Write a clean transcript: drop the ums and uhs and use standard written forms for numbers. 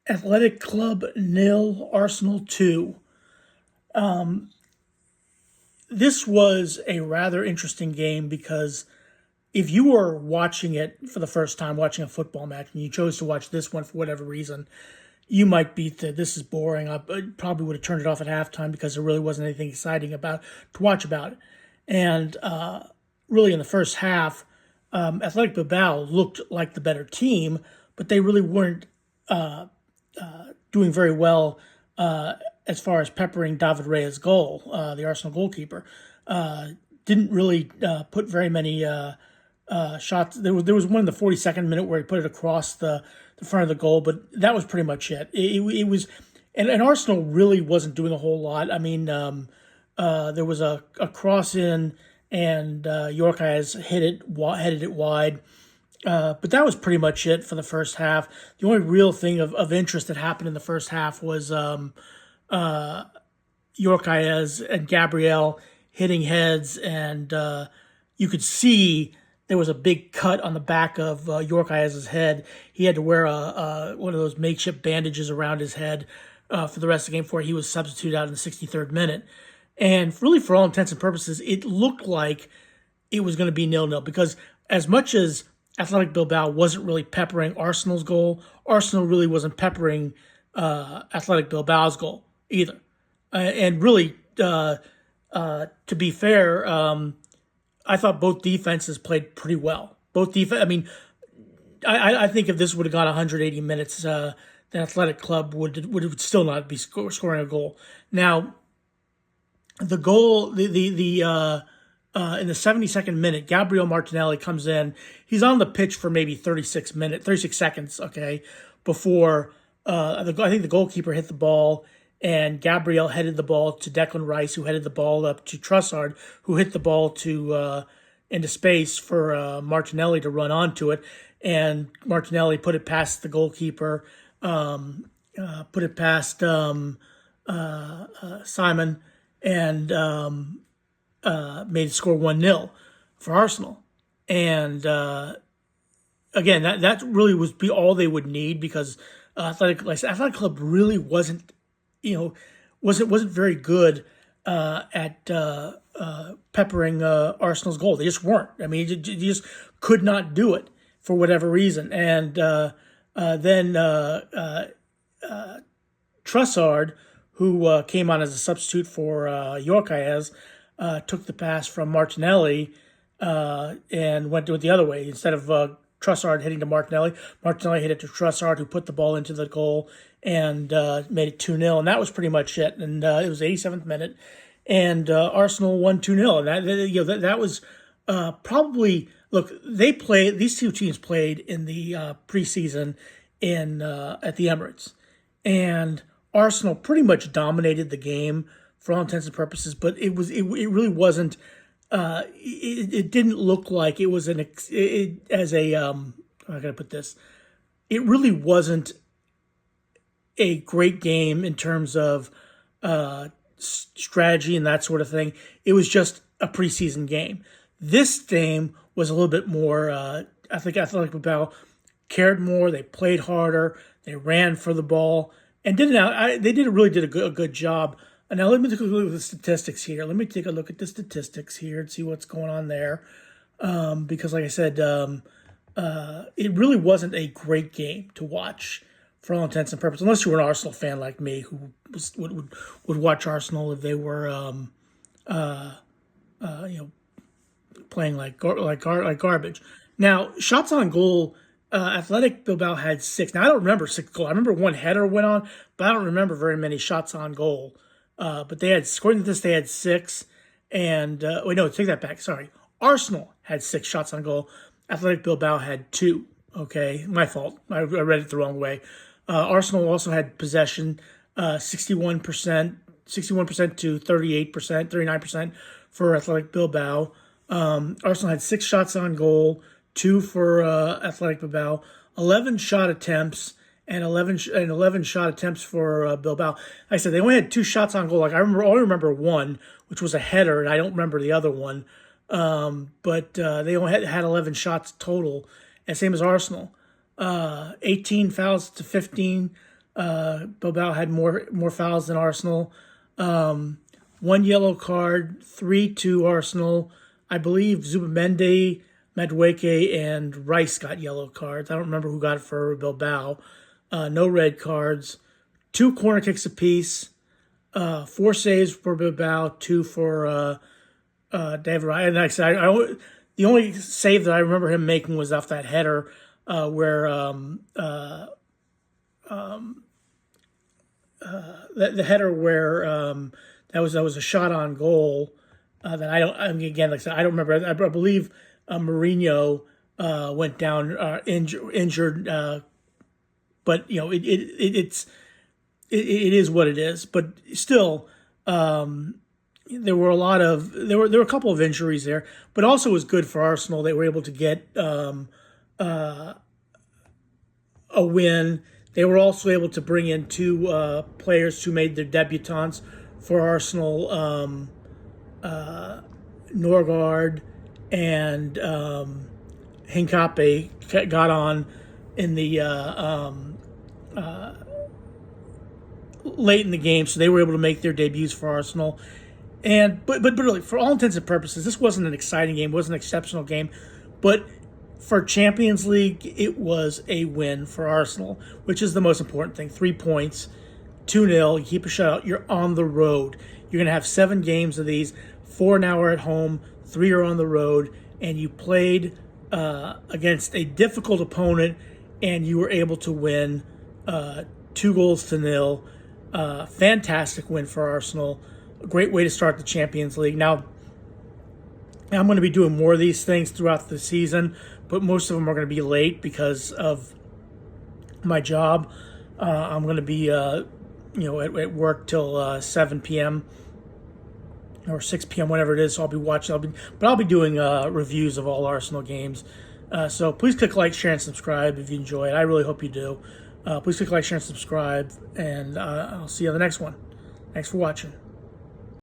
Athletic Club nil, Arsenal 2. This was a rather interesting game because if you were watching it for the first time, watching a football match, and you chose to watch this one for whatever reason, you might be this is boring. I probably would have turned it off at halftime because there really wasn't anything exciting about to watch about it. And really, in the first half, Athletic Bilbao looked like the better team, but they really weren't doing very well as far as peppering David Raya's goal, the Arsenal goalkeeper. Didn't really put very many shots. There was one in the 42nd minute where he put it across the front of the goal, but that was pretty much it. It was, and Arsenal really wasn't doing a whole lot. I mean, there was a cross in, and York has headed it wide. But that was pretty much it for the first half. The only real thing of interest that happened in the first half was York and Gabriel hitting heads, and you could see there was a big cut on the back of York head. He had to wear one of those makeshift bandages around his head for the rest of the game before he was substituted out in the 63rd minute. And really, for all intents and purposes, it looked like it was going to be 0-0 because as much as Athletic Bilbao wasn't really peppering Arsenal's goal, Arsenal really wasn't peppering Athletic Bilbao's goal either. And really, to be fair, I thought both defenses played pretty well. I mean, I think if this would have gone 180 minutes, the Athletic Club would still not be scoring a goal. Now, the goal, in the 72nd minute, Gabriel Martinelli comes in. He's on the pitch for maybe 36 seconds, okay, before I think the goalkeeper hit the ball, and Gabriel headed the ball to Declan Rice, who headed the ball up to Trossard, who hit the ball into space for Martinelli to run onto it, and Martinelli put it past the goalkeeper, put it past Simon, and made it score 1-0 for Arsenal. And again, that really was be all they would need because Athletic Club really wasn't, wasn't very good at peppering Arsenal's goal. They just weren't. I mean, you just could not do it for whatever reason. And then Trossard, who came on as a substitute for York took the pass from Martinelli and went to it the other way. Instead of Trossard hitting to Martinelli, Martinelli hit it to Trossard, who put the ball into the goal and made it 2-0. And that was pretty much it. And it was the 87th minute, and Arsenal won 2-0. And that was probably, look, these two teams played in the preseason at the Emirates, and Arsenal pretty much dominated the game for all intents and purposes, but it really wasn't. It didn't look like it was how can I put this? It really wasn't a great game in terms of strategy and that sort of thing. It was just a preseason game. This game was a little bit more. I think Athletic Bilbao cared more. They played harder. They ran for the ball and really did a good job. And now let me take a look at the statistics here. Let me take a look at the statistics here and see what's going on there. Because like I said, it really wasn't a great game to watch for all intents and purposes, unless you were an Arsenal fan like me, who would watch Arsenal if they were, playing like garbage. Now, shots on goal. Athletic Bilbao had 6. Now, I don't remember 6 goals. I remember one header went on, but I don't remember very many shots on goal. But according to this, they had 6. And, take that back. Sorry. Arsenal had 6 shots on goal. Athletic Bilbao had 2. Okay, my fault. I read it the wrong way. Arsenal also had possession, 61% to 38%, 39% for Athletic Bilbao. Arsenal had 6 shots on goal, 2 for Athletic Bilbao, 11 shot attempts, and 11 shot attempts for Bilbao. Like I said, they only had 2 shots on goal. Like I only remember one, which was a header, and I don't remember the other one. But they only had 11 shots total, and same as Arsenal. 18 fouls to 15 Bilbao had more fouls than Arsenal. 1 yellow card, 3 to Arsenal. I believe Zubamendi, Madueke, and Rice got yellow cards. I don't remember who got it for Bilbao. No red cards. 2 corner kicks apiece. 4 saves for Bilbao, 2 for David Raya. And like I said, the only save that I remember him making was off that header where the header where that was a shot on goal that I mean, again, like I said, I don't remember. I believe Mourinho went down injured, but you know it is what it is. But still, there were a couple of injuries there, but also it was good for Arsenal. They were able to get a win. They were also able to bring in 2 players who made their debutants for Arsenal, Norgard and Hincape got on in the late in the game, so they were able to make their debuts for Arsenal. And but really, for all intents and purposes, this wasn't an exciting game, it wasn't an exceptional game, but for Champions League, it was a win for Arsenal, which is the most important thing. 3 points, 2-0, you keep a shutout, you're on the road. You're going to have 7 games of these, 4 now are at home, 3 are on the road, and you played against a difficult opponent, and you were able to win 2-0. Fantastic win for Arsenal. A great way to start the Champions League. Now, I'm going to be doing more of these things throughout the season, but most of them are going to be late because of my job. I'm going to be, at work till 7 p.m. or 6 p.m., whatever it is. So I'll be watching. I'll be doing reviews of all Arsenal games. So please click like, share, and subscribe if you enjoy it. I really hope you do. Please click like, share, and subscribe, and I'll see you on the next one. Thanks for watching.